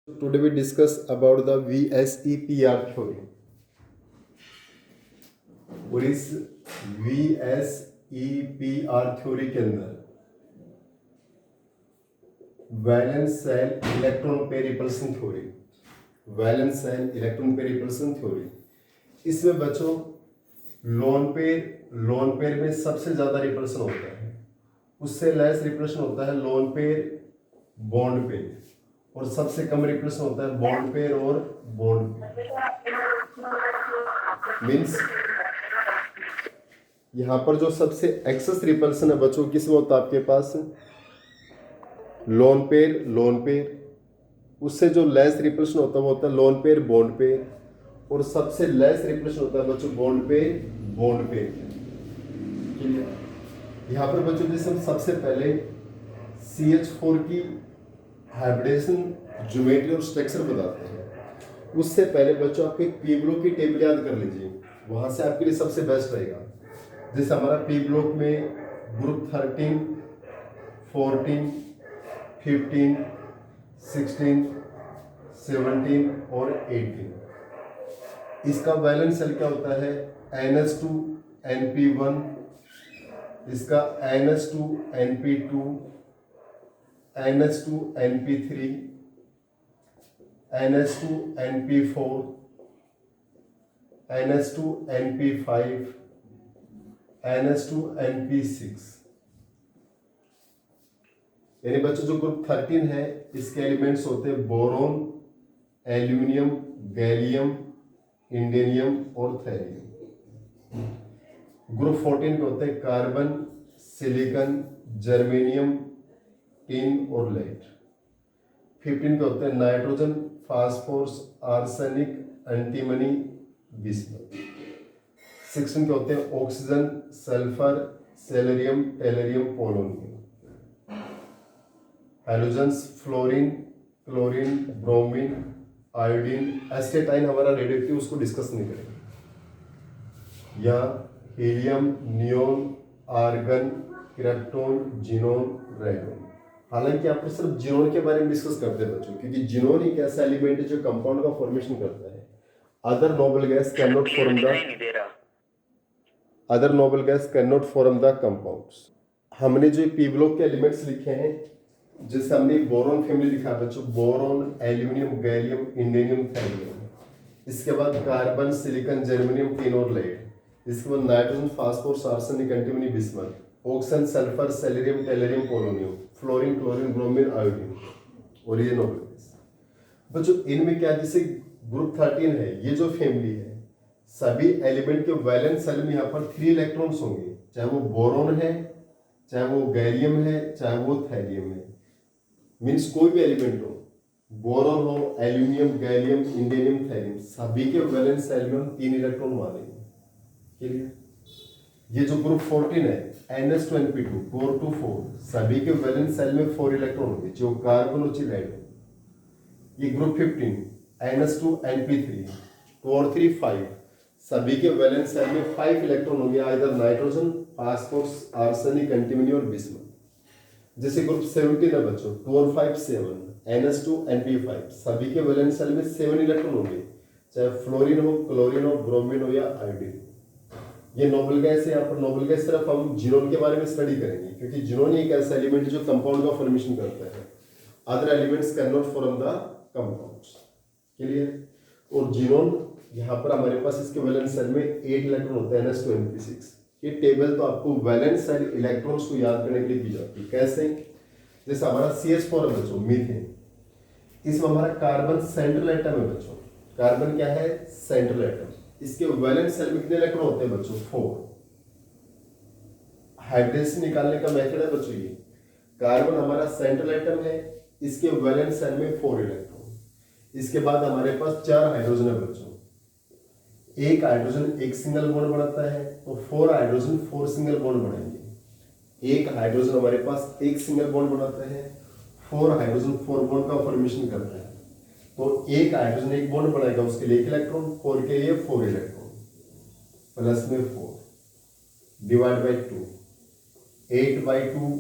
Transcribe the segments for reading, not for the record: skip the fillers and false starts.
Today we discuss about the VSEPR theory. और इस VSEPR theory के अंदर valence shell electron pair repulsion theory, valence shell electron pair repulsion theory, इसमें बच्चों lone pair में सबसे ज्यादा रिपल्सन होता है, उससे लेस रिपल्सन होता है लोन पेयर बॉन्ड पेयर, और सबसे कम रिपल्सन होता है बॉन्ड पेयर और बॉन्ड पेयर। मीन्स यहां पर जो सबसे एक्सेस रिपल्सन है बच्चों किसमें होता है आपके पास लोन पेयर, उससे जो लेस रिपल्सन होता है वो होता है लोन पेयर बॉन्ड पेयर, और सबसे लेस रिपल्सन होता है बच्चों बॉन्ड पेयर। यहाँ पर बच्चों जैसे हम सबसे पहले CH4 की हाइब्रिडेशन ज्योमेट्री और स्ट्रक्चर बताते हैं, उससे पहले बच्चों आप एक पी ब्लॉक की टेबल याद कर लीजिए, वहां से आपके लिए सबसे बेस्ट रहेगा। जैसे हमारा पी ब्लॉक में ग्रुप 13, 14, 15, 16, 17 और 18। इसका वैलेंस सेल क्या होता है NH2 NP1, इसका NH2 NP2, NH2 NP3, NH2 NP4, NH2 NP5, NH2 NP6। यानी बच्चों जो ग्रुप 13 है इसके एलिमेंट्स होते हैं बोरोन, एल्यूमिनियम, गैलियम, इंडेनियम और थैलियम। ग्रुप 14 के होते हैं कार्बन, सिलिकॉन, जर्मेनियम, टिन और लेड। 15 के होते हैं nitrogen, phosphorus, arsenic, antimony, bismuth. 16 के होते हैं oxygen, sulphur, selenium, tellurium, polonium. Halogens fluorine, chlorine, bromine, iodine, astatine हमारा रेडियोएक्टिव उसको डिस्कस नहीं करेंगे, या helium, neon, argon, krypton, xenon, radon. हालांकि यहाँ पर सिर्फ जिनोन के बारे में डिस्कस करते हैं बच्चों, क्योंकि जिनोन एक ऐसा एलिमेंट है जो कंपाउंड का फॉर्मेशन करता है। Other noble gas can not form the compounds. हमने जो पी ब्लॉक के एलिमेंट्स लिखे हैं, जैसे हमने बोरोन फैमिली लिखा है बच्चों, boron, aluminium, gallium, indium, thallium. इसके बाद कार्बन, सिलिकॉन, जर्मेनियम, टिन और लेड। इसके बाद nitrogen, phosphorus, arsenic, antimony, bismuth, oxygen, sulphur, selenium, tellurium, polonium, fluorine, chlorine, bromine, iodine, और ये नोबल गैस। बच्चों इनमें क्या, जैसे ग्रुप 13 है, ये जो फैमिली है, सभी एलिमेंट के वैलेंस सेल में यहाँ पर 3 इलेक्ट्रॉन्स होंगे, चाहे वो बोरोन है, चाहे वो गैलियम है, चाहे वो थैलियम है। मीन्स कोई भी एलिमेंट हो, बोरोन हो, एल्यूमिनियम, गैलियम, इंडेनियम, थैलियम, सभी के वैलेंस सेल में हम 3 इलेक्ट्रॉन मानेंगे। क्लियर? ये जो ग्रुप 14 है NH2NP2 4 to 4, सभी के वैलेंस सेल में 4 इलेक्ट्रॉन होंगे, जो कार्बन और चिलाइड हो। ये ग्रुप 15 NH2NP3 2 और 3 5, सभी के वैलेंस सेल में 5 इलेक्ट्रॉन होंगे, either nitrogen, phosphorus, arsenic, antimony और बिस्मथ। जैसे ग्रुप 17 है बच्चों 2 और 5 7, NH2NP5, सभी के वैलेंस सेल में 7 इलेक्ट्रॉन होंगे, चाहे फ्लोरीन हो, क्लोरीन हो, ब्रोमीन हो या आयोडीन। ये नोबल गैस है। यहाँ पर नोबल गैस सिर्फ हम जिनोन के बारे में स्टडी करेंगे, क्योंकि जिनोन एक ऐसा एलिमेंट है जो कंपाउंड का फॉर्मेशन करता है। Other elements can not form the compounds. Clear? और जिनोन यहाँ पर हमारे पास इसके वैलेंस सेल में 8 इलेक्ट्रॉन होते हैं, NH2NP6। ये टेबल तो आपको वैलेंस सेल इलेक्ट्रॉन्स को याद करने के लिए दी जाती है। कैसे? जैसे हमारा CH4 है बच्चों, मीथेन, इसमें हमारा कार्बन सेंट्रल एटम है बच्चों। कार्बन क्या है? Central atom. इसके वैलेंस सेल में कितने इलेक्ट्रॉन होते हैं बच्चों? 4। हाइब्रिडेशन निकालने का मेथड है बच्चों ये। कार्बन हमारा सेंट्रल एटम है, इसके वैलेंस सेल में 4 इलेक्ट्रॉन। इसके बाद हमारे पास 4 हाइड्रोजन है बच्चों। एक हाइड्रोजन एक सिंगल बॉन्ड बनाता है, तो 4 हाइड्रोजन 4 सिंगल बॉन्ड बनाएंगे। एक हाइड्रोजन हमारे पास एक सिंगल बॉन्ड बनाता है, 4 हाइड्रोजन 4 बॉन्ड का फॉर्मेशन करता है। तो एक हाइड्रोजन एक बॉन्ड बनाएगा, उसके लिए 1 इलेक्ट्रॉन, 4 के लिए 4 इलेक्ट्रॉन, प्लस में 4 डिवाइड बाई 2, 8/2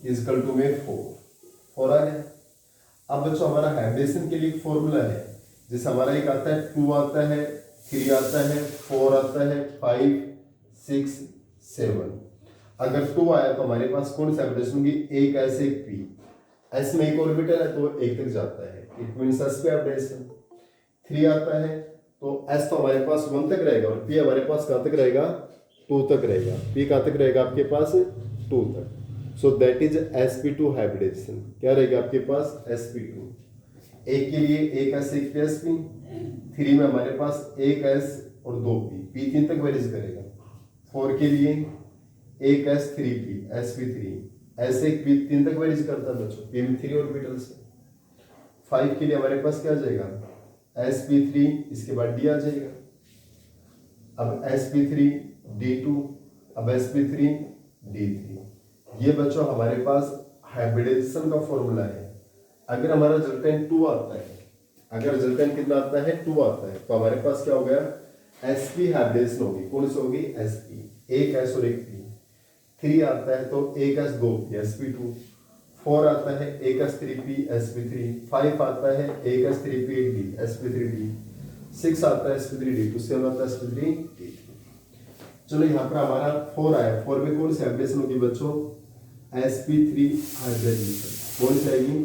इजकल टू में 4 आ गया। अब बच्चों हमारा हाइब्रिडेशन के लिए फॉर्मूला है, जैसे हमारा एक आता है 2 आता है, 3 आता है, 4 आता है, 5 6 7। अगर 2 आया तो हमारे पास कौन सी हाइब्रिडेशन होगी, एक एस एक पी, एस में एक ऑर्बिटल है तो एक तक जाता है, इट मींस एस पे हाइब्रिडेशन। 3 आता है तो एस तो हमारे पास 1 तक रहेगा और पी हमारे पास कहाँ तक रहेगा, 2 तक रहेगा। पी कहाँ तक रहेगा आपके पास, 2 तक। So that is sp2 hybridisation. क्या रहेगा आपके पास, sp2। एक के लिए एक एस एक पी एस पी, 3 में हमारे पास एक एस और 2 पी, पी 3 तक वेरीज करेगा। 4 के लिए एक एस 3 पी sp3, एस एक पी 3 तक वेरीज करता है बच्चों, पी में 3 ऑर्बिटल्स है। 5 के लिए हमारे पास क्या आ जाएगा, sp3, इसके बाद डी आ जाएगा। अब sp3 d2, अब sp3 d3। ये बच्चों हमारे पास हाइब्रिडेशन का फॉर्मूला है। अगर हमारा रिजल्टेंट 2 आता है, अगर रिजल्टेंट कितना आता है, 2 आता है, तो हमारे पास क्या हो गया, sp हाइब्रिडेशन होगी। कौन सी होगी, sp, एक s और एक p। 3 आता है तो एक s 2 p sp2। 4 आता है एक s 3 p sp3। 5 आता है एक s 3 p d sp3d। 6 आता है sp3 d2। 7 आता है sp3 d3। चलो यहाँ पर हमारा 4 आया, 4 में कौन सी हाइब्रिडेशन होगी बच्चों, sp3 हाइब्रिडाइजेशन। कौन सी आएगी,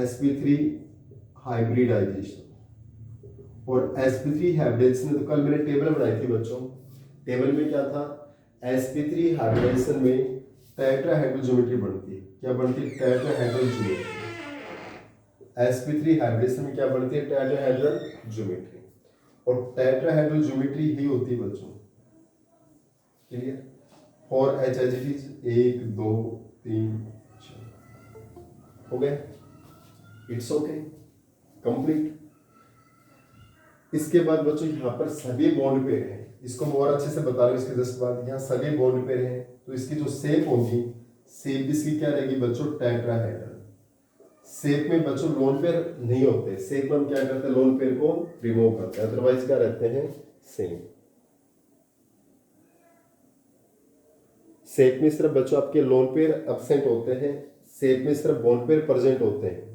sp3 हाइब्रिडाइजेशन। और sp3 हाइब्रिडाइजेशन तो कल मैंने टेबल बनाई थी बच्चों, टेबल में क्या था, sp3 हाइब्रिडाइजेशन में टेट्राहेड्रल ज्योमेट्री बनती है। क्या बनती है, टेट्राहेड्रल ज्योमेट्री। sp3 हाइब्रिडेशन में क्या बनती है, टेट्राहेड्रल ज्योमेट्री। और टेट्राहेड्रल ज्योमेट्री ही होती है बच्चों, clear. For H H it is 1 2 3 4 हो गया, इट्स ओके, कंप्लीट। इसके बाद बच्चों यहाँ पर सभी बॉन्ड पेयर हैं, इसको मैं और अच्छे से बता रहा हूँ इसके जस्ट बाद। यहाँ सभी बॉन्ड पेयर हैं तो इसकी जो शेप होगी, शेप इसकी क्या रहेगी बच्चों, टेट्राहेड्रल। शेप में बच्चों लोन पेयर नहीं होते, शेप में हम क्या करते हैं, लोन पेयर को रिमूव करते हैं, अदरवाइज क्या रहते हैं, सेम। शेप में सिर्फ बच्चों आपके लोन पेयर एब्सेंट होते हैं, शेप में सिर्फ बॉन्ड पेयर प्रेजेंट होते हैं।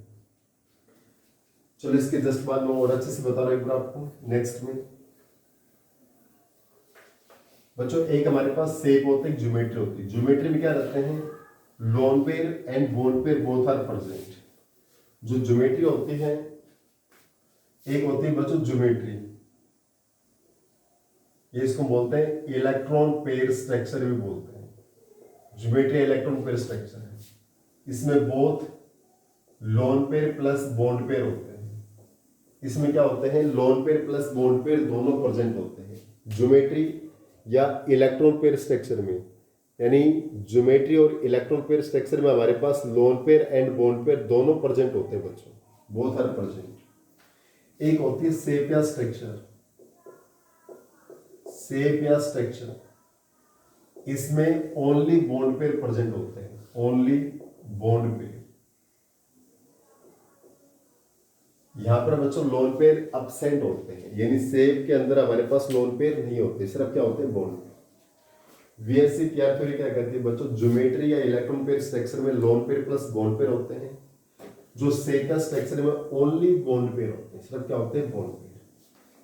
चलो इसके जस्ट बाद मैं और अच्छे से बता रहा हूं एक बार आपको नेक्स्ट में। बच्चों एक हमारे पास शेप होती है, ज्योमेट्री होती है। ज्योमेट्री में क्या रहते हैं, lone pair and bond pair both are present. जो ज्योमेट्री होती है, एक होती है बच्चों ज्योमेट्री, ये इसको बोलते हैं इलेक्ट्रॉन पेयर स्ट्रक्चर भी बोलते हैं। ज्योमेट्री इलेक्ट्रॉन पेयर स्ट्रक्चर है, इसमें both lone pair plus bond pair होते हैं। इसमें क्या होते हैं, lone pair plus bond pair दोनों प्रेजेंट होते हैं ज्योमेट्री या इलेक्ट्रॉन पेयर स्ट्रक्चर में। यानी ज्योमेट्री और इलेक्ट्रॉन पेयर स्ट्रक्चर में हमारे पास lone pair and bond pair दोनों प्रेजेंट होते हैं बच्चों, बोथ आर प्रेजेंट। एक होती है शेप या स्ट्रक्चर, शेप या स्ट्रक्चर, इसमें ओनली बॉन्ड पेयर प्रेजेंट होते हैं, ओनली बॉन्ड पेयर। यहां पर बच्चों लोन पेयर एब्सेंट होते हैं, यानी शेप के अंदर हमारे पास लोन पेयर नहीं होते, सिर्फ क्या होते हैं, bond pair. VSC PR theory क्या कहती है बच्चों, ज्योमेट्री या इलेक्ट्रॉन पेयर स्ट्रक्चर में lone pair plus bond pair होते हैं। जो शेप या स्ट्रक्चर में ओनली बॉन्ड पेयर होते हैं, सिर्फ क्या होते हैं, बॉन्ड पेयर।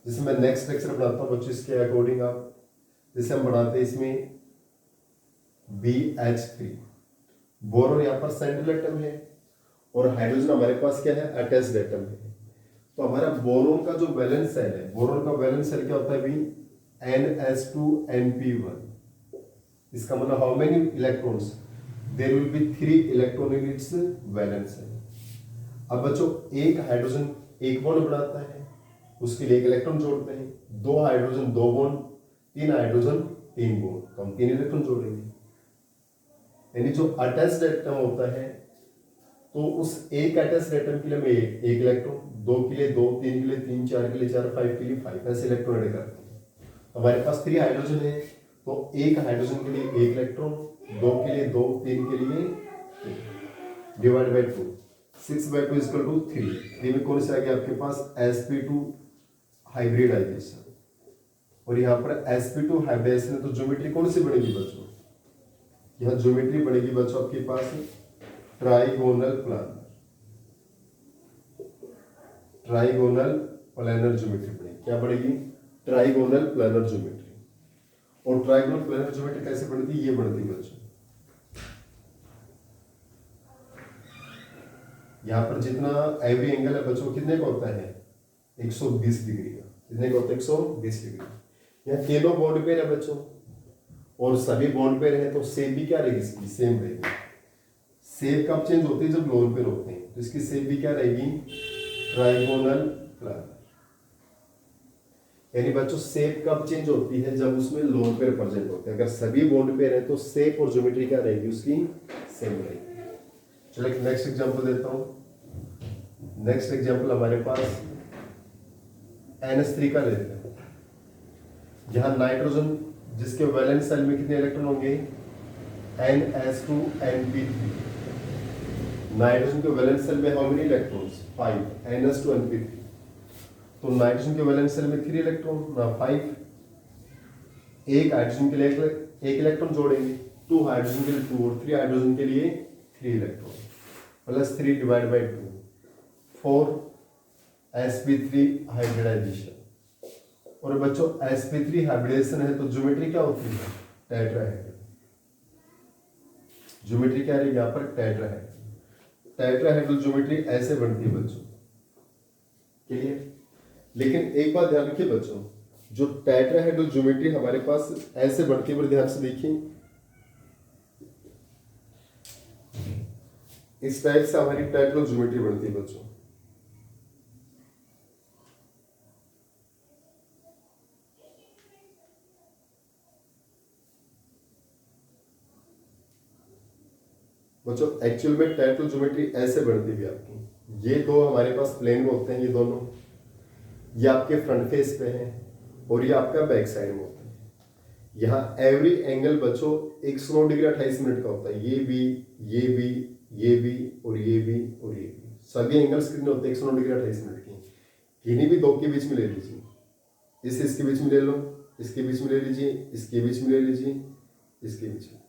जैसे मैं नेक्स्ट स्ट्रक्चर बनाता हूं बच्चों, इसके अकॉर्डिंग आप जैसे हम बनाते हैं इसमें BH3, बोरोन यहाँ पर सेंट्रल एटम है और हाइड्रोजन हमारे पास क्या है, अटैच्ड एटम है। तो हमारा बोरोन का जो वैलेंस सेल है, बोरोन का वैलेंस सेल क्या होता है भी, NS2Np1। इसका मतलब how many electrons, there will be 3 electron in its valence shell. अब बच्चों एक हाइड्रोजन एक बॉन्ड बनाता है, उसके लिए एक इलेक्ट्रॉन जोड़ते हैं। 2 हाइड्रोजन 2 बॉन्ड, 3 हाइड्रोजन 3 बॉन्ड, तो हम 3 इलेक्ट्रॉन जोड़ेंगे। यानी जो अटैच्ड एटम होता है, तो उस एक अटैच्ड एटम के लिए मैं एक इलेक्ट्रॉन, 2 के लिए 2, 3 के लिए 3, 4 के लिए 4, 5 के लिए 5, ऐसे इलेक्ट्रॉन ऐड करते हैं। तो हमारे पास 3 हाइड्रोजन है, तो एक हाइड्रोजन के लिए एक इलेक्ट्रॉन, 2 के लिए 2, 3 के लिए 3, डिवाइड बाय 2, 6/2 इक्वल टू 3। 3 में कौन सा आ गया आपके पास, sp2 हाइब्रिडाइजेशन। और यहाँ पर sp2 हाइब्रिडाइजेशन है, तो ज्योमेट्री कौन सी बनेगी बच्चों, यहाँ ज्योमेट्री बनेगी बच्चों आपके पास trigonal planar. Trigonal planar geometry पढ़ेंगे। क्या पढ़ेगी? Trigonal planar geometry. और ट्राइगोनल प्लैनर ज्योमेट्री कैसे बनती है? ये बनती है बच्चों, यहाँ पर जितना एवरी एंगल है बच्चों कितने का होता है? 120 डिग्री का। कितने का होता है? 120 डिग्री। यहाँ तीनों बॉन्ड पेयर है बच्चों, और सभी बॉन्ड पेयर है तो सेम भी क्या रहेगी? इसकी सेम रहेगी। शेप कब चेंज होती है? जब लोन पेयर होते हैं, तो इसकी शेप भी क्या रहेगी? Trigonal planar. यानी बच्चों शेप कब चेंज होती है? जब उसमें लोन पेयर प्रेजेंट होते हैं। अगर सभी बॉन्ड पेयर है तो शेप और ज्योमेट्री क्या रहेगी? उसकी सेम रहेगी। चलो एक नेक्स्ट एग्जांपल देता हूं। नेक्स्ट एग्जांपल हमारे पास NH3 का लेते हैं। जहां नाइट्रोजन जिसके वैलेंस सेल में कितने इलेक्ट्रॉन होंगे? NH2 NP3। नाइट्रोजन के वैलेंस सेल में how many electrons? 5 NH2 NP3। तो नाइट्रोजन के वैलेंस सेल में 3 इलेक्ट्रॉन ना 5। एक हाइड्रोजन के लिए एक इलेक्ट्रॉन जोड़ेंगे, 2 हाइड्रोजन के लिए 2 और 3 हाइड्रोजन के लिए 3 electron, plus 3 divide by 2 4 sp3 hybridisation. और बच्चों sp3 हाइब्रिडेशन है तो ज्योमेट्री क्या होती है? टेट्राहेड्रल। ज्योमेट्री क्या है यहाँ पर? टेट्राहेड्रल। टेट्राहेड्रल ज्योमेट्री ऐसे बनती है बच्चों, क्लियर? लेकिन एक बात ध्यान रखिए बच्चों, जो टेट्राहेड्रल ज्योमेट्री हमारे पास ऐसे बनती है, ध्यान से देखिए, इस टाइप से हमारी टेट्राहेड्रल ज्योमेट्री बनती है बच्चों। बच्चों एक्चुअल में टेट्राहेड्रल ज्योमेट्री ऐसे बनती भी आपकी। ये दो हमारे पास प्लेन में होते हैं, ये दोनों, ये आपके फ्रंट फेस पे हैं और ये आपका बैक साइड में होता है। यहाँ एवरी एंगल बच्चों 109 डिग्री 28 मिनट का होता है। ये भी, ये भी, ये भी और ये भी और ये भी, सभी एंगल्स कितने होते हैं? 109 डिग्री 28 मिनट की। किन्हीं भी दो के बीच में ले लीजिए, इसके बीच में ले लो, इसके बीच में ले लीजिए, इसके बीच में ले लीजिए, इसके बीच में,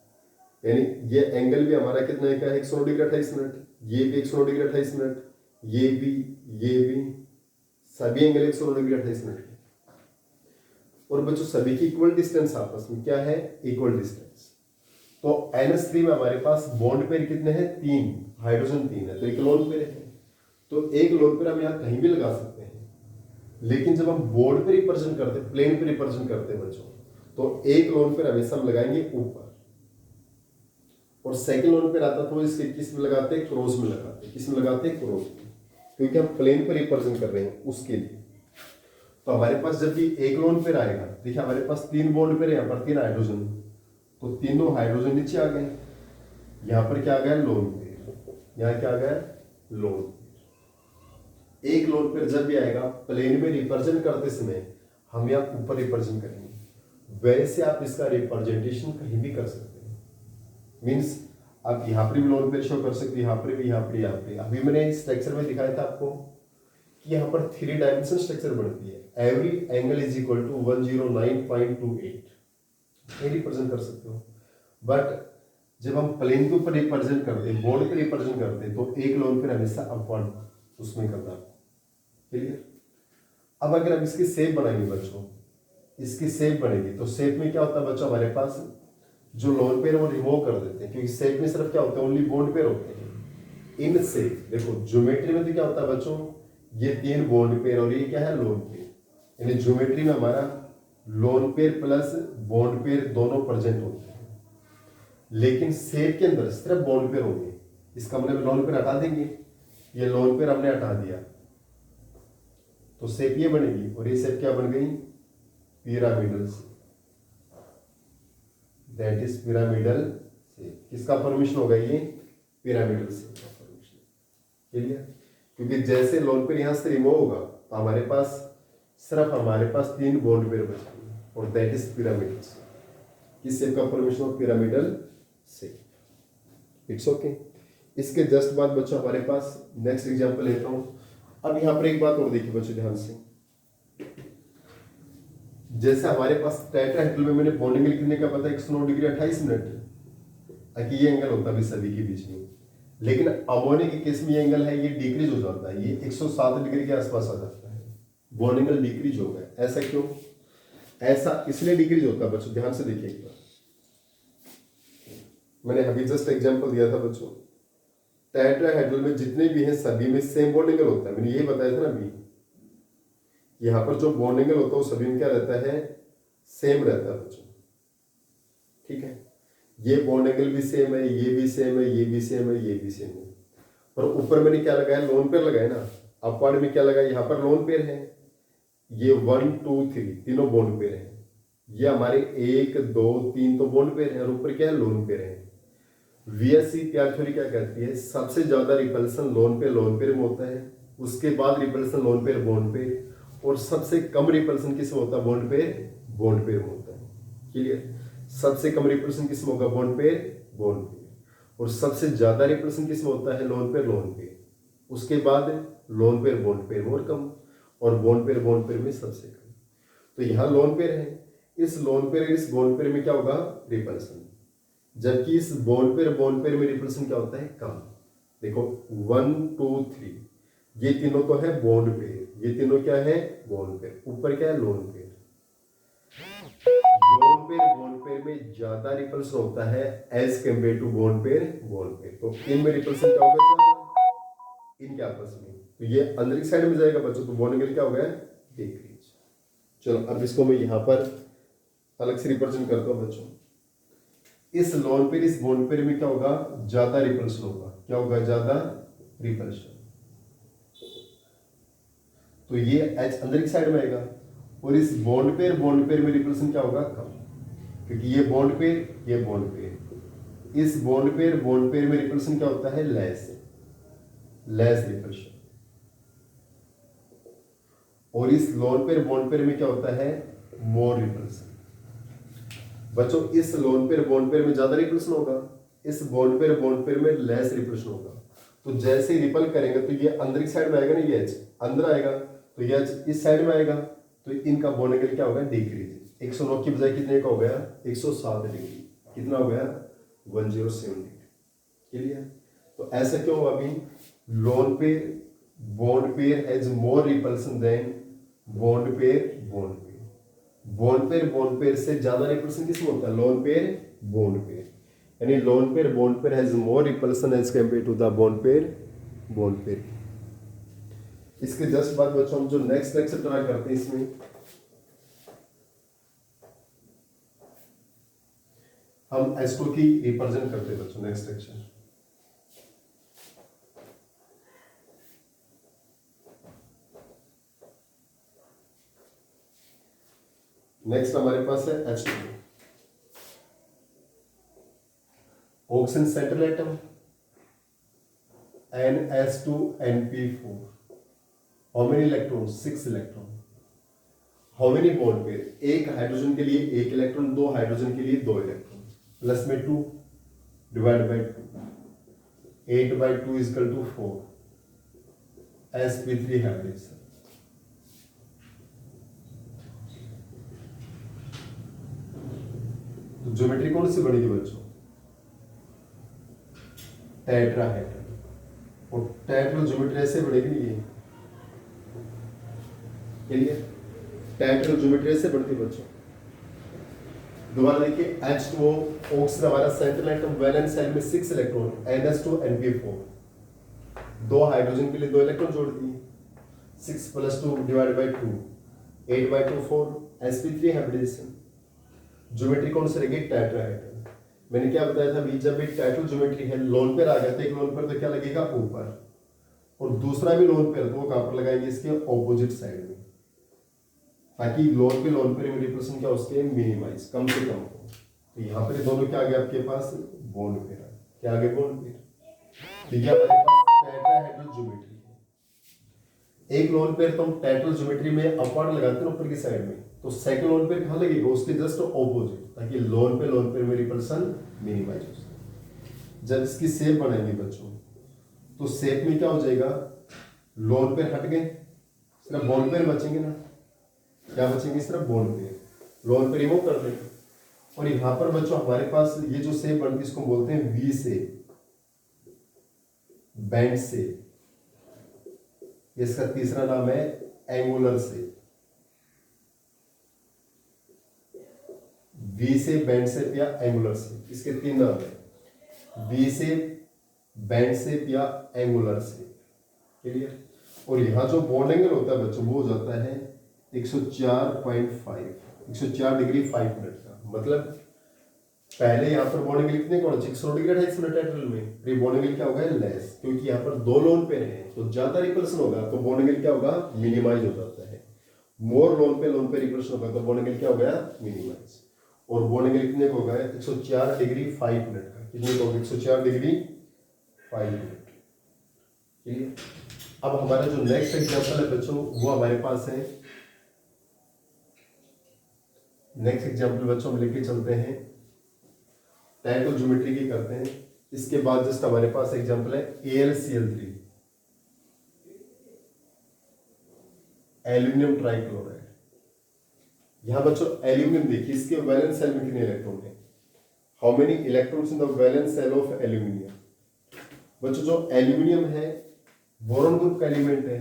यानी ये एंगल भी हमारा कितना का है? 109 डिग्री 28 मिनट। ये भी 109 डिग्री 28 मिनट, ये भी, ये भी, सभी एंगल 109 डिग्री 28 मिनट के। और बच्चों सभी की इक्वल डिस्टेंस आपस में क्या है? Equal distance. तो NH3 में हमारे पास बॉन्ड पेयर कितने हैं? 3, हाइड्रोजन 3 है तो एक लोन पेयर है। तो एक लोन पेयर हम यहाँ कहीं भी लगा सकते हैं, लेकिन जब हम बोर्ड पे रिप्रेजेंट करते हैं, प्लेन पे रिप्रेजेंट करते हैं बच्चों, तो एक लोन पेयर हमेशा हम लगाएंगे ऊपर, और सेकंड लोन पेयर आता तो इसके किस में लगाते हैं? क्रॉस में लगाते हैं। किस में लगाते हैं? क्रॉस में, क्योंकि हम प्लेन पर रिप्रेजेंट कर रहे हैं उसके लिए। तो हमारे पास जब भी एक लोन पेयर आएगा, देखिए हमारे पास 3 बॉन्ड पेयर है, यहाँ पर 3 हाइड्रोजन, तो तीनों हाइड्रोजन नीचे आ गए। यहाँ पर क्या आ गया? Lone pair. यहाँ क्या आ गया? Lone pair. एक लोन पेयर जब भी आएगा प्लेन में रिप्रेजेंट करते समय हम यहाँ ऊपर रिप्रेजेंट करेंगे। वैसे आप इसका रिप्रेजेंटेशन कहीं भी कर सकते हैं, मीन्स आप यहाँ पर भी लोन पेयर शो कर सकते हैं, यहाँ पर भी, यहाँ पर, यहाँ पे। अभी मैंने स्ट्रक्चर में दिखाया था आपको कि यहाँ पर 3 डायमेंशन स्ट्रक्चर बनती है। Every angle is equal to 109.28 represent कर सकते हो। बट जब हम प्लेन के ऊपर रिप्रेजेंट करते हैं, बोर्ड पे रिप्रेजेंट करते हैं, तो एक लोन पे हमेशा अपवर्ड उसमें करना। क्लियर? अब अगर हम इसकी शेप बनाएंगे बच्चों, इसकी शेप बनेगी तो शेप में क्या होता है बच्चों? हमारे पास जो लोन पेयर वो रिमूव कर देते हैं, क्योंकि शेप में सिर्फ क्या होता है? ओनली बॉन्ड पेयर होते हैं। इन शेप देखो ज्योमेट्री में तो क्या होता है बच्चों? ये 3 बॉन्ड पेयर और ये क्या है? Lone pair. यानी ज्योमेट्री में हमारा lone pair plus bond pair दोनों प्रेजेंट होते हैं, लेकिन शेप के अंदर सिर्फ बॉन्ड पेयर होंगे। इसका मतलब लोन पेयर हटा देंगे, ये लोन पेयर हमने हटा दिया तो शेप ये बनेगी, और ये शेप क्या बन गई? Pyramidal shape. That is pyramidal shape. किसका फॉर्मेशन होगा? ये पिरामिडल शेप का फॉर्मेशन। क्लियर? क्योंकि जैसे लोन पेयर यहां से रिमूव होगा तो हमारे पास सिर्फ हमारे पास 3 बॉन्ड पेयर बचेंगे, और दैट इज पिरामिडल शेप। किस शेप का फॉर्मेशन हो? Pyramidal shape. It's okay. इसके जस्ट बाद बच्चों हमारे पास नेक्स्ट एग्जांपल लेता हूं। अब यहां पर एक बात और देखिए बच्चों ध्यान से, जैसे हमारे पास टेट्राहेड्रल में मैंने बॉन्डिंग कितने का पता है? 109 डिग्री 28 मिनट, ये एंगल होता है सभी के बीच में। लेकिन अमोनिया के केस में ये एंगल है, ये डिक्रीज हो जाता है, ये 107 डिग्री के आसपास आ जाता है, बॉन्ड एंगल डिक्रीज हो गया। ऐसा क्यों? ऐसा इसलिए डिक्रीज होता है बच्चों, ध्यान से देखिए एक बार, मैंने अभी जस्ट एग्जांपल दिया था बच्चों, टेट्राहेड्रल में जितने भी हैं सभी में सेम बॉन्ड एंगल होता है, मैंने यही बताया था ना अभी। यहाँ पर जो बॉन्ड एंगल होता है वो सभी में क्या रहता है? सेम रहता है बच्चों, ठीक है। ये बॉन्ड एंगल भी सेम है, ये भी सेम है, ये भी सेम है, ये भी सेम है। पर ऊपर मैंने क्या लगाया? लोन पेयर लगाया ना। अपवर्ड में क्या लगाया? यहाँ पर लोन पेयर है, ये 1 2 3 तीनों बॉन्ड पेयर है, ये हमारे 1 2 3 तो बॉन्ड पेयर है, और ऊपर क्या है? लोन पेयर है। वीएससी प्यार थ्योरी क्या कहती है? सबसे ज्यादा रिपल्सन लोन पेयर में होता है, उसके बाद repulsion loan pair bond pair, और सबसे कम रिपल्सन किसमें होता है? बॉन्ड पेयर में होता है। क्लियर? सबसे कम रिपल्सन किसमें होगा? बॉन्ड पेयर, और सबसे ज्यादा रिपल्सन किसमें होता है? लोन पेयर, उसके बाद लोन पेयर बॉन्ड पेयर में और कम, और बॉन्ड पेयर में सबसे कम। तो यहाँ लोन पेयर है, इस लोन पेयर इस बॉन्ड पेयर में क्या होगा? रिपल्सन, जबकि इस बॉन्ड पेयर में रिपल्सन क्या होता है? कम। देखो 1 2 3 ये तीनों तो है बॉन्ड पेयर, ये तीनों क्या है? बॉन्ड पेयर, ऊपर क्या है? Lone pair. बॉन्ड पेयर में ज्यादा रिपल्सन होता है as compare to bond pair, तो इनमें रिपल्सन क्या होगा? ज्यादा, इनके आपस में, तो ये अंदर की साइड में जाएगा बच्चों, तो बॉन्ड एंगल क्या हो गया? डिक्रीज। चलो अब इसको मैं यहाँ पर अलग से रिप्रेजेंट करता हूँ बच्चों। इस लोन पेयर इस बॉन्ड पेयर में क्या होगा? ज्यादा रिपल्सन होगा। क्या होगा? ज्यादा रिपल्सन, तो ये एच अंदर की साइड में आएगा, और इस बॉन्ड पेयर में रिपल्सन क्या होगा? कम, क्योंकि ये बॉन्ड पेयर, इस बॉन्ड पेयर में रिपल्सन क्या होता है? Less repulsion. और इस लोन पेयर बॉन्ड पेयर में क्या होता है? More repulsion. बच्चों इस लोन पेयर बॉन्ड पेयर में ज्यादा रिपल्सन होगा, इस बॉन्ड पेयर में लेस रिपल्सन होगा। तो जैसे ही रिपल करेंगे तो ये अंदर की साइड में आएगा ना, ये एच अंदर आएगा, तो ये एच इस साइड में आएगा, तो इनका बॉन्ड एंगल क्या होगा? डिक्रीज। 109 की बजाय कितने का हो गया? 107 डिग्री। कितना हो गया? 107 डिग्री। क्लियर? तो ऐसा क्यों हुआ? अभी lone pair bond pair has more repulsion than bond pair से ज्यादा रिपल्सन किसमें होता है? लोन पेयर, यानी lone pair bond pair has more repulsion as compare to the bond pair. इसके जस्ट बाद बच्चों हम जो नेक्स्ट लेक्चर ट्राई करते हैं, इसमें हम S2 की रिप्रेजेंट करते हैं बच्चों। नेक्स्ट लेक्चर नेक्स्ट हमारे पास है H2, oxygen central atom NS2NP4। How many electron? 6 electron. How many bond pair? एक हाइड्रोजन के लिए 1 इलेक्ट्रॉन, 2 हाइड्रोजन के लिए 2 इलेक्ट्रॉन, प्लस में 2 divide by 2, 8 by 2 is equal to 4, sp3 hybridisation. तो ज्योमेट्री कौन सी बनेगी बच्चों? टेट्राहेड्रल, और टेट्राहेड्रल ज्योमेट्री ऐसे बनेगी, ये क्लियर? टेट्राहेड्रल ज्योमेट्री ऐसे बनती है बच्चों। दोबारा देखिए, H2O ऑक्सीजन हमारा सेंट्रल एटम, वैलेंस शेल में 6 इलेक्ट्रॉन, NS2NP4, 2 हाइड्रोजन के लिए 2 इलेक्ट्रॉन जोड़ दिए, 6 plus 2 divide by 2, 8 by 2 4, sp3 hybridisation. Geometry कौन सी रहेगी? टेट्राहेड्रल। मैंने क्या बताया था अभी, जब एक टेट्राहेड्रल ज्योमेट्री है, लोन पेयर आ गया तो एक लोन पेयर तो क्या लगेगा? ऊपर, और दूसरा भी लोन पेयर तो वो कहां पर लगाएंगे? इसके ऑपोजिट साइड में, ताकि लोन पेयर में रिपल्सन क्या उसके मिनिमाइज, कम से कम हो। तो यहाँ पर दोनों क्या आ गया आपके पास? Bond pair. क्या आ गया? Bond pair. ठीक है, हमारे पास टेट्राहेड्रल ज्योमेट्री है। एक लोन पेयर तो हम टेट्राहेड्रल ज्योमेट्री में अपवर्ड लगाते हैं ऊपर की साइड में, तो सेकंड लोन पेयर कहां लगेगा? उसके जस्ट ऑपोजिट, ताकि लोन पेयर में रिपल्सन मिनिमाइज हो सके। जब इसकी शेप बनाएंगे बच्चों, तो शेप में क्या हो जाएगा? लोन पेयर हट गए, सिर्फ बॉन्ड पेयर बचेंगे ना। क्या बचेंगे? सिर्फ bond pair, lone pair remove कर देंगे। और यहाँ पर बच्चों हमारे पास ये जो शेप बनती है, इसको बोलते हैं वी शेप। बैंड शेप, इसका तीसरा नाम है angular shape. V shape, band shape या एंगुलर शेप, इसके तीन नाम है, वी शेप, बैंड शेप या एंगुलर शेप। क्लियर। और यहां जो बॉन्ड एंगल होता है बच्चों वो हो जाता है 104.5, 104 डिग्री 5 मिनट का। मतलब पहले यहाँ पर बॉन्ड एंगल कितने का होना चाहिए, 100 डिग्री 250 मिनट एंगल में, फिर बॉन्ड एंगल क्या होगा लेस, क्योंकि यहाँ पर दो लोन पेयर हैं तो ज्यादा रिपल्सन होगा तो बॉन्ड एंगल क्या होगा मिनिमाइज हो जाता है। मोर लोन पे रिपल्सन होगा तो बॉन्ड एंगल क्या हो गया मिनिमाइज। और बॉन्ड एंगल कितने का होगा 104 डिग्री 5 मिनट का, कितने का होगा 104 डिग्री 5 मिनट। ठीक। अब हमारा जो नेक्स्ट एग्जांपल है बच्चों वो हमारे पास है, नेक्स्ट एग्जांपल बच्चों हम लेके चलते हैं, टाइप ऑफ ज्योमेट्री की करते हैं। इसके बाद जस्ट हमारे पास एग्जांपल है AlCl3, एल्यूमिनियम ट्राइक्लोराइड। यहां बच्चों एल्यूमिनियम देखिए, इसके वैलेंस सेल में कितने इलेक्ट्रॉन है, how many electrons in the valence shell of aluminium. बच्चों जो एल्यूमिनियम है बोरॉन ग्रुप का एलिमेंट है,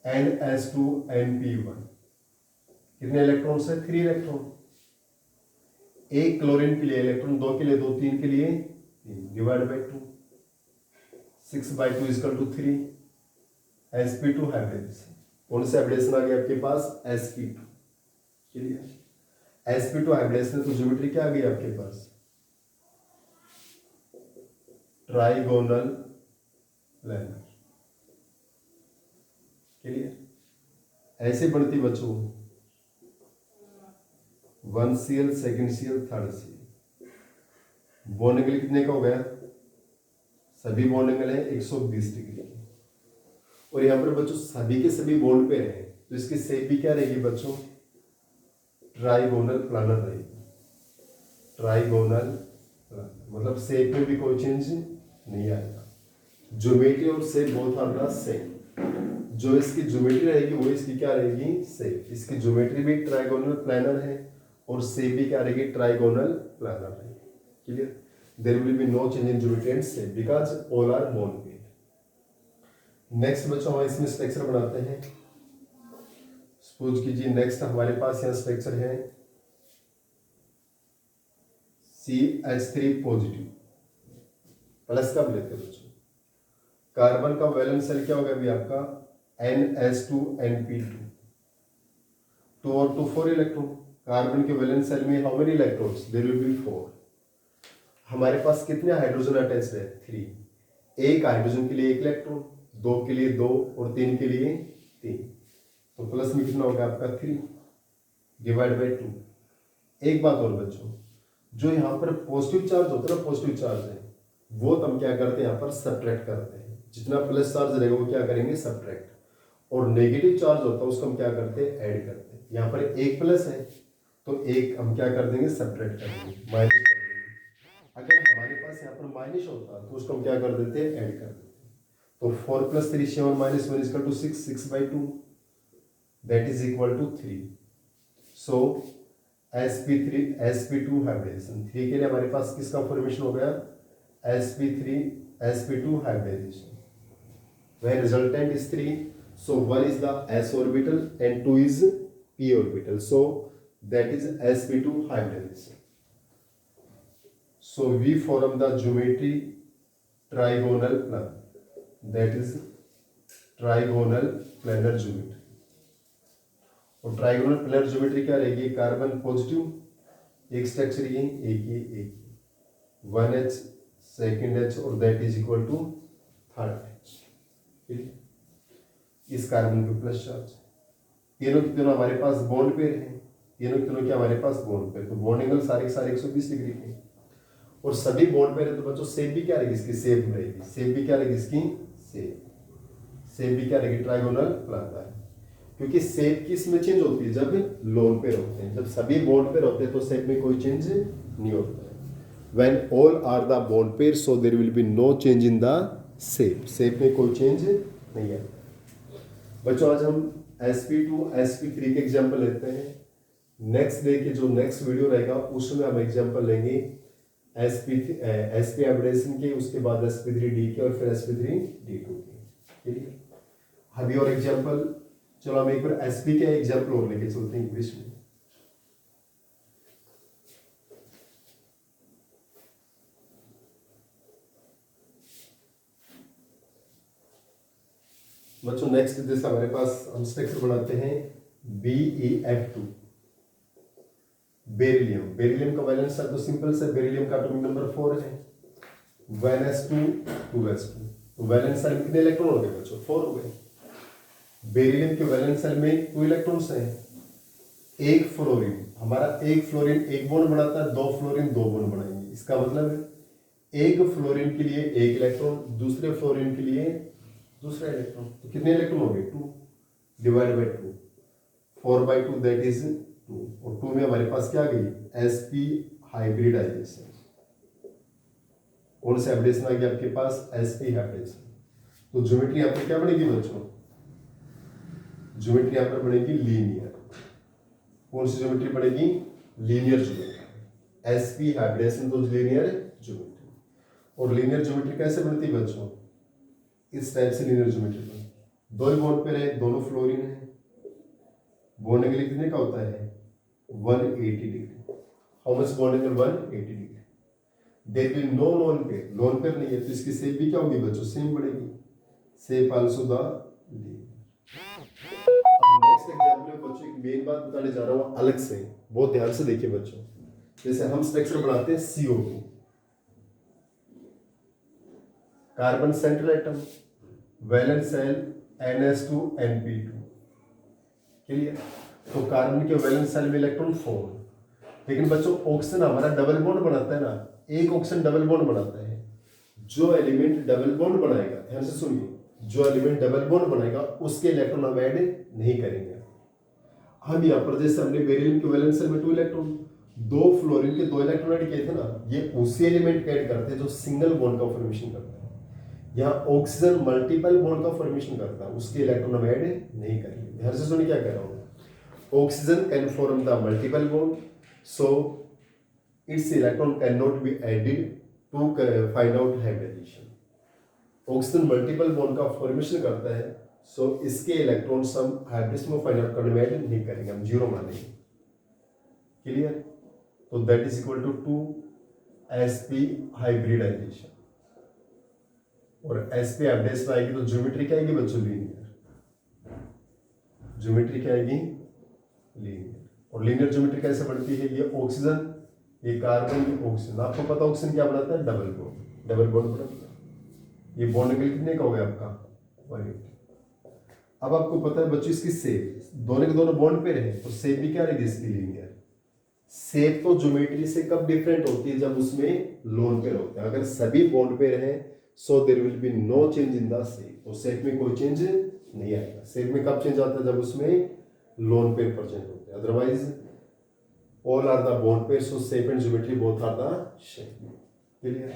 NS2Np1, कितने इलेक्ट्रॉन है 3 इलेक्ट्रॉन। एक क्लोरीन के लिए इलेक्ट्रॉन, 2 के लिए 2, 3 के लिए 3, divide by 2, 6/2 equal to 3। sp2 hybridisation, कौन सा हाइब्रिडेशन आ गया आपके पास sp2। क्लियर। sp2 हाइब्रिडेशन तो ज्योमेट्री क्या आ गई आपके पास ट्राइगोनल प्लेनर। क्लियर। ऐसे बनती बच्चों 1Cl, 2Cl, 3Cl। Bond angle कितने का हो गया, सभी बॉन्ड एंगल है 120 डिग्री। और यहां पर बच्चों सभी के सभी बॉन्ड पे है तो इसकी शेप भी क्या रहेगी बच्चों ट्राइगोनल प्लानर रहेगी। ट्राइगोनल प्लानर मतलब शेप में भी कोई चेंज नहीं आएगा। ज्योमेट्री और shape both are the same. जो इसकी ज्योमेट्री रहेगी वो इसकी क्या रहेगी शेप। इसकी ज्योमेट्री भी ट्राइगोनल प्लानर है और शेप भी क्या रहेगी ट्राइगोनल प्लानर रहेगी। Clear. There will be no change in geometry and shape because all are bond pair. Next बच्चों हम इसमें स्ट्रक्चर बनाते हैं। सपोज कीजिए नेक्स्ट हमारे पास यहाँ स्ट्रक्चर है CH3 पॉजिटिव प्लस का लेते हैं बच्चों। कार्बन का वैलेंस सेल क्या होगा अभी आपका NS2Np2, 2 और 2 4 इलेक्ट्रॉन। कार्बन के वैलेंस सेल में how many electrons there will be 4। हमारे पास कितने हाइड्रोजन अटैच्ड है 3। एक हाइड्रोजन के लिए 1 इलेक्ट्रॉन, 2 के लिए 2 और 3 के लिए 3, तो प्लस में कितना होगा आपका 3 डिवाइड बाई 2। एक बात और बच्चों, जो यहाँ पर पॉजिटिव चार्ज होता है ना, पॉजिटिव चार्ज है वो तो हम क्या करते हैं यहाँ पर सब्ट्रैक्ट करते हैं। जितना प्लस चार्ज रहेगा वो क्या करेंगे सब्ट्रैक्ट, और नेगेटिव चार्ज होता है उसको हम क्या करते हैं ऐड करते हैं। यहाँ पर एक प्लस है तो एक हम क्या कर देंगे सब्ट्रैक्ट कर देंगे, माइनस कर देंगे। अगर हमारे पास यहाँ पर माइनस होता तो उसको हम क्या कर देते हैं ऐड कर देते। तो 4 + 3 7 - 1 = 6, 6/2 that is equal to 3। so sp3 sp2 hybridisation 3 के लिए हमारे पास किसका फॉर्मेशन हो गया sp3 sp2 hybridisation, where resultant is 3, so 1 is the s orbital and 2 is p orbital, so that is sp2 hybridization. So we form the geometry trigonal plan, that is trigonal planar geometry। और trigonal planar geometry क्या रहेगी, carbon positive एक structure ये एक 1H second H और that is equal to third H। इस carbon पे plus charge, तीनों के तीनों हमारे पास बॉन्ड पेयर हैं, तीनों के तीनों क्या हमारे पास बॉन्ड पेयर, तो बॉन्ड एंगल सारे के सारे 120 डिग्री के और सभी बॉन्ड पेयर है। तो बच्चों शेप भी क्या रहेगी इसकी, शेप रहेगी, शेप भी क्या रहेगी इसकी शेप भी क्या रहेगी ट्राइगोनल प्लानर, क्योंकि शेप किस में चेंज होती है जब लोन पेयर होते हैं। जब सभी बॉन्ड पेयर होते हैं तो शेप में कोई चेंज नहीं होता है। When all are the bond pair so there will be no change in the shape में कोई चेंज नहीं है। बच्चों आज हम sp2 sp3 के एग्जांपल लेते हैं। नेक्स्ट डे के जो नेक्स्ट वीडियो रहेगा उसमें हम एग्जांपल लेंगे sp हाइब्रिडेशन के, उसके बाद sp3d के, और फिर sp3d2 के। ठीक है, अभी और एग्जांपल, चलो हम एक बार sp के एग्जांपल और लेके चलते हैं इंग्लिश में। बच्चों नेक्स्ट जैसे हमारे पास हम स्ट्रक्चर बनाते हैं BeF2, बेरिलियम। बेरिलियम का वैलेंस है तो सिंपल से बेरिलियम का एटॉमिक नंबर 4 है, 1s2 2s2, तो वैलेंस सेल में कितने इलेक्ट्रॉन हो गए बच्चों? 4 हो गए। बेरिलियम के वैलेंस सेल में 2 इलेक्ट्रॉन्स हैं, एक फ्लोरीन, हमारा एक फ्लोरीन एक बॉन्ड बनाता है, 2 फ्लोरीन 2 बॉन्ड बनाएंगे। इसका मतलब है एक फ्लोरीन के लिए एक इलेक्ट्रॉन, दूसरे फ्लोरीन के लिए दूसरा इलेक्ट्रॉन, तो कितने इलेक्ट्रॉन हो गए? 2 डिवाइड बाई 2, 4/2 दैट इज 2, और 2 में हमारे पास क्या आ गई? sp hybridisation. कौन सा हाइब्रिडेशन आ गया आपके पास? sp hybridisation. तो ज्योमेट्री यहाँ पर क्या बनेगी बच्चों? ज्योमेट्री यहाँ पर बनेगी लीनियर। कौन सी ज्योमेट्री बनेगी? Linear geometry. sp हाइब्रिडेशन तो लीनियर ज्योमेट्री। और लीनियर ज्योमेट्री कैसे बनती है बच्चों? इस टाइप से लीनियर ज्योमेट्री बनती है। दो ही बॉन्ड पे रहे, दोनों फ्लोरीन है, बॉन्ड एंगल कितने का होता है? 180 degree. How much bond angle? 180 degree. There will no lone pair, lone pair नहीं है तो इसकी शेप भी क्या होगी बच्चों? सेम बढ़ेगी। Shape also the linear. Next example में बच्चों एक मेन बात बताने जा रहा हूं अलग से, बहुत ध्यान से देखिए बच्चों। जैसे हम स्ट्रक्चर बनाते हैं CO2, carbon central atom, valence shell NS2 NP2, clear? तो कार्बन के वैलेंस सेल में इलेक्ट्रॉन 4, लेकिन बच्चों ऑक्सीजन हमारा डबल बॉन्ड बनाता है ना, एक ऑक्सीजन डबल बॉन्ड बनाता है। जो एलिमेंट डबल बॉन्ड बनाएगा, ध्यान से सुनिए, जो एलिमेंट डबल बॉन्ड बनाएगा उसके इलेक्ट्रॉन हम ऐड नहीं करेंगे। हम यहाँ पर जैसे हमने बेरिलियम के वैलेंस सेल में 2 इलेक्ट्रॉन, 2 फ्लोरीन के 2 इलेक्ट्रॉन ऐड किए थे ना, ये उसी एलिमेंट का ऐड करते हैं जो सिंगल बॉन्ड का फॉर्मेशन करता है। यहाँ ऑक्सीजन मल्टीपल बॉन्ड का फॉर्मेशन करता है, उसके इलेक्ट्रॉन हम ऐड नहीं करेंगे। ध्यान से सुनिए क्या कह रहा हूँ। Oxygen can form the multiple bond, so its electron can not be added to find out hybridisation. Oxygen multiple bond का फॉर्मेशन करता है, सो इसके इलेक्ट्रॉन्स हम हाइब्रिडेशन को फाइंड आउट करने में ऐड नहीं करेंगे, हम 0 मानेंगे। क्लियर? तो that is equal to 2sp hybridisation. और sp हाइब्रिडेशन आएगी तो ज्योमेट्री क्या आएगी बच्चों? लीनियर। ज्योमेट्री क्या आएगी? लीनियर। और लीनियर ज्योमेट्री कैसे बढ़ती है? ये ऑक्सीजन, ये कार्बन, ये ऑक्सीजन। आपको पता ऑक्सीजन क्या बनाता है? डबल बॉन्ड, डबल बॉन्ड बनाता है। ये बॉन्ड एंगल कितने का हो गया आपका? 180। अब आपको पता है बच्चों इसकी शेप, दोनों के दोनों बॉन्ड पे रहे तो शेप भी क्या रहेगी इसकी? लीनियर। शेप तो ज्योमेट्री से कब डिफरेंट होती है? जब उसमें लोन पेयर होते हैं। अगर सभी बॉन्ड पे रहे so there will be no change in the shape, तो शेप में कोई चेंज नहीं आएगा। शेप में कब चेंज आता है? जब उसमें लोन पेयर प्रेजेंट होते हैं। Otherwise all are the bond pair, so shape and geometry both are the same. Clear?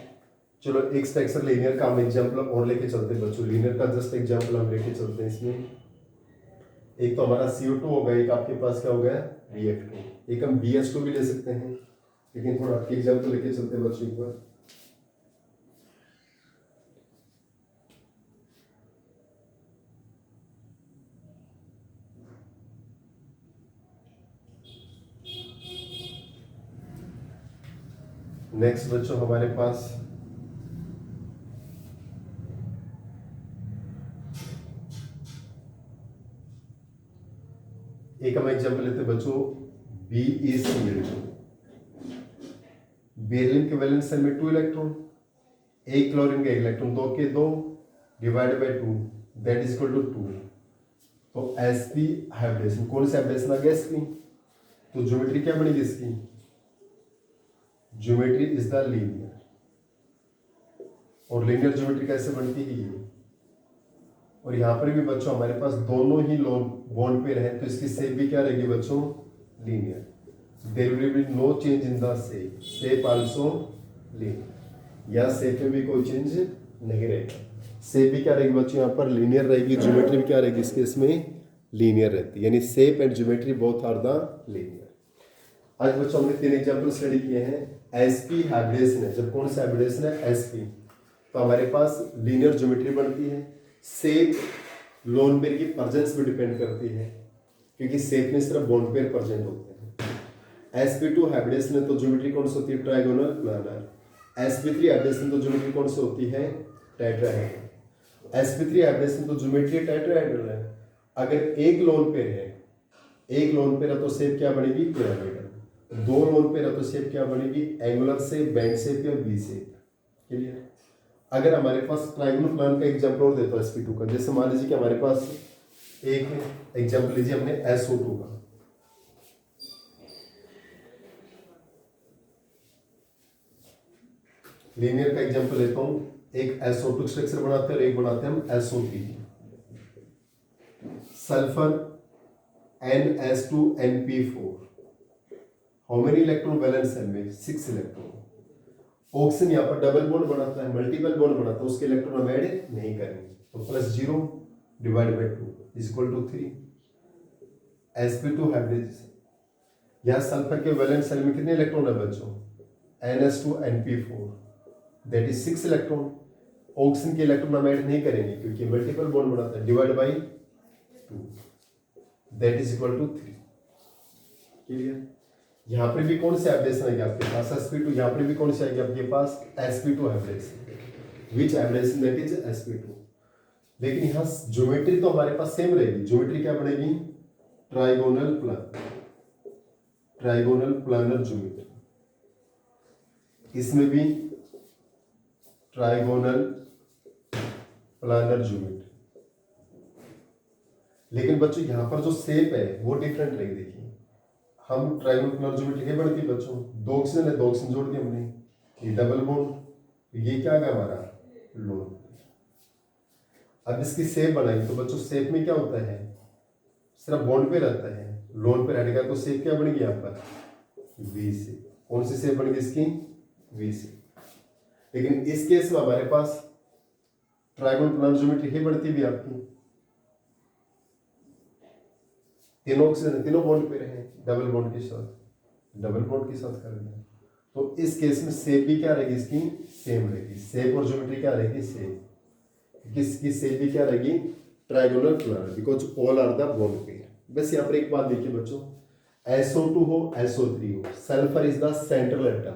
चलो एक स्ट्रक्चर लीनियर का हम एग्जांपल और लेके चलते हैं बच्चों। लीनियर का जस्ट एग्जांपल हम लेके चलते हैं। इसमें एक तो हमारा CO2 हो गया, एक आपके पास क्या हो गया? BF2, एक हम BH2 भी ले सकते हैं, लेकिन थोड़ा आपके एग्जांपल लेके चलते हैं बच्चों एक बार। नेक्स्ट बच्चों हमारे पास एक हम एग्जांपल लेते हैं बच्चों BeCl2। बेरिलियम के वैलेंस सेल में 2 इलेक्ट्रॉन, एक क्लोरीन का 1 इलेक्ट्रॉन, 2 के 2 divide by 2 that is equal to 2। तो sp हाइब्रिडेशन, कौन सा हाइब्रिडेशन आ गया इसकी? तो ज्योमेट्री क्या बनेगी इसकी? Geometry is the linear. और लीनियर ज्योमेट्री कैसे बनती है? ये। और यहाँ पर भी बच्चों हमारे पास दोनों ही लोन बॉन्ड पे रहे तो इसकी शेप भी क्या रहेगी बच्चों? Linear. There will be no change in the shape, shape also linear. या शेप में भी कोई चेंज नहीं रहेगा। शेप भी क्या रहेगी बच्चों? यहाँ पर लीनियर रहेगी। ज्योमेट्री भी क्या रहेगी इस केस में? लीनियर रहती है। यानी shape and geometry both are the linear. आज बच्चों हमने 3 एग्जाम्पल स्टडी किए हैं। एसपी हाइब्रिडेशन है, जब कौन सा हाइब्रिडेशन है एसपी, तो हमारे पास लीनियर ज्योमेट्री बनती है। शेप लोन पेयर की प्रेजेंस पे डिपेंड करती है, क्योंकि शेप में सिर्फ बोन पेयर प्रेजेंट होते हैं। sp2 हाइब्रिडेशन है तो ज्योमेट्री कौन सी होती है ट्रायगोनल प्लानर। sp3 हाइब्रिडेशन तो ज्योमेट्री कौन सी होती है टेट्राहेड्रल। sp3 हाइब्रिडेशन तो ज्योमेट्री टेट्राहेड्रल है। अगर एक लोन पेयर है, एक लोन पेयर है तो शेप क्या बनेगी पिरामिडल। 2 लोन पेयर है तो शेप क्या बनेगी एंगुलर शेप, बैंड शेप या वी शेप। क्लियर। अगर हमारे पास ट्रायंगुलर प्लान का एग्जांपल और देता है sp2 का, जैसे मान लीजिए कि हमारे पास एक एग्जांपल लीजिए हमने SO2 का। लीनियर का एग्जांपल लेता हूं, एक SO2 स्ट्रक्चर बनाते हैं और एक बनाते हैं हम SO3। Sulphur NS2NP4, how many electron valence shell में 6 इलेक्ट्रॉन। ऑक्सीजन यहाँ पर डबल बॉन्ड बनाता है, मल्टीपल बॉन्ड बनाता है, उसके इलेक्ट्रॉन हम ऐड नहीं करेंगे, तो +0 divide by 2 equal to 3। sp2 hybridisation, यहाँ सल्फर के वैलेंस सेल में कितने इलेक्ट्रॉन है बच्चों NS2NP4, that is 6 electron. Oxygen के इलेक्ट्रॉन हम ऐड नहीं करेंगे क्योंकि मल्टीपल बॉन्ड बनाता है, divide by 2 that is equal to 3। Clear. यहाँ पर भी कौन सी हाइब्रिडेशन आएगी आपके पास sp2, यहाँ पर भी कौन सी आएगी आपके पास sp2 hybridisation, which hybridisation that is sp2। लेकिन यहाँ ज्योमेट्री तो हमारे पास सेम रहेगी। ज्योमेट्री क्या बनेगी trigonal plan, trigonal planner geometry. इसमें भी ट्राइगोनल प्लानर ज्योमेट्री, लेकिन बच्चों यहाँ पर जो शेप है वो डिफरेंट रहेगी। देखिए हम ट्राइगोनल प्लानर ज्योमेट्री क्या बढ़ती बच्चों, 2 ऑक्सीजन है, 2 ऑक्सीजन जोड़ दिया हमने, ये डबल बॉन्ड, ये क्या है हमारा लोन। अब इसकी शेप बनाई तो बच्चों शेप में क्या होता है सिर्फ बॉन्ड पे रहता है, लोन पे हटेगा तो शेप क्या बनेगी यहाँ पर वी शेप। कौन सी शेप बनेगी इसकी वी शेप। लेकिन इस केस में हमारे पास ट्राइगोनल प्लानर ज्योमेट्री ही बढ़ती भी आपकी, तीनों ऑक्सीजन तीनों बॉन्ड पे रहे, डबल बॉन्ड के साथ, डबल बॉन्ड के साथ कर रहे हैं, तो इस केस में शेप भी क्या रहेगी इसकी सेम रहेगी। शेप और ज्योमेट्री क्या रहेगी सेम, किसकी शेप भी क्या रहेगी trigonal planar, because all are the bond pair. बस यहाँ पर एक बात देखिए बच्चों, SO2 हो SO3 हो, sulphur is the central atom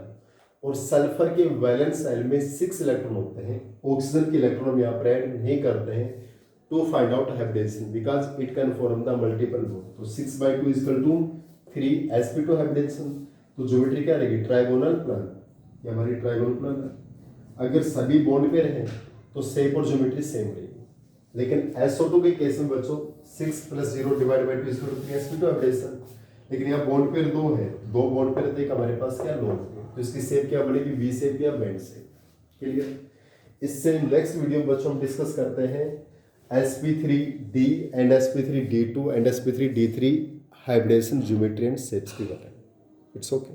और सल्फर के वैलेंस सेल में 6 इलेक्ट्रॉन होते हैं। ऑक्सीजन के इलेक्ट्रॉन हम यहाँ पर ऐड नहीं करते हैं to find out hybridisation because it can form the multiple bond. तो 6/2 इक्वल टू 3 sp2 हाइब्रिडेशन। तो ज्योमेट्री क्या रहेगी ट्राइगोनल प्लान, ये हमारी ट्राइगोनल प्लान है। अगर सभी बॉन्ड पे रहे तो शेप और ज्योमेट्री सेम रहेगी। लेकिन SO2 के केस में बच्चों 6 + 0 divide by 2 equal to 3 sp2 hybridisation. लेकिन यहाँ बॉन्ड पेयर 2 है, 2 बॉन्ड पेयर तो एक हमारे पास क्या लोन है, तो इसकी शेप क्या बनेगी वी शेप या बैंड शेप। क्लियर। इससे नेक्स्ट वीडियो में बच्चों हम डिस्कस करते हैं sp3d and sp3d2 and sp3d3 hybridisation geometry and shapes के बारे में। It's okay.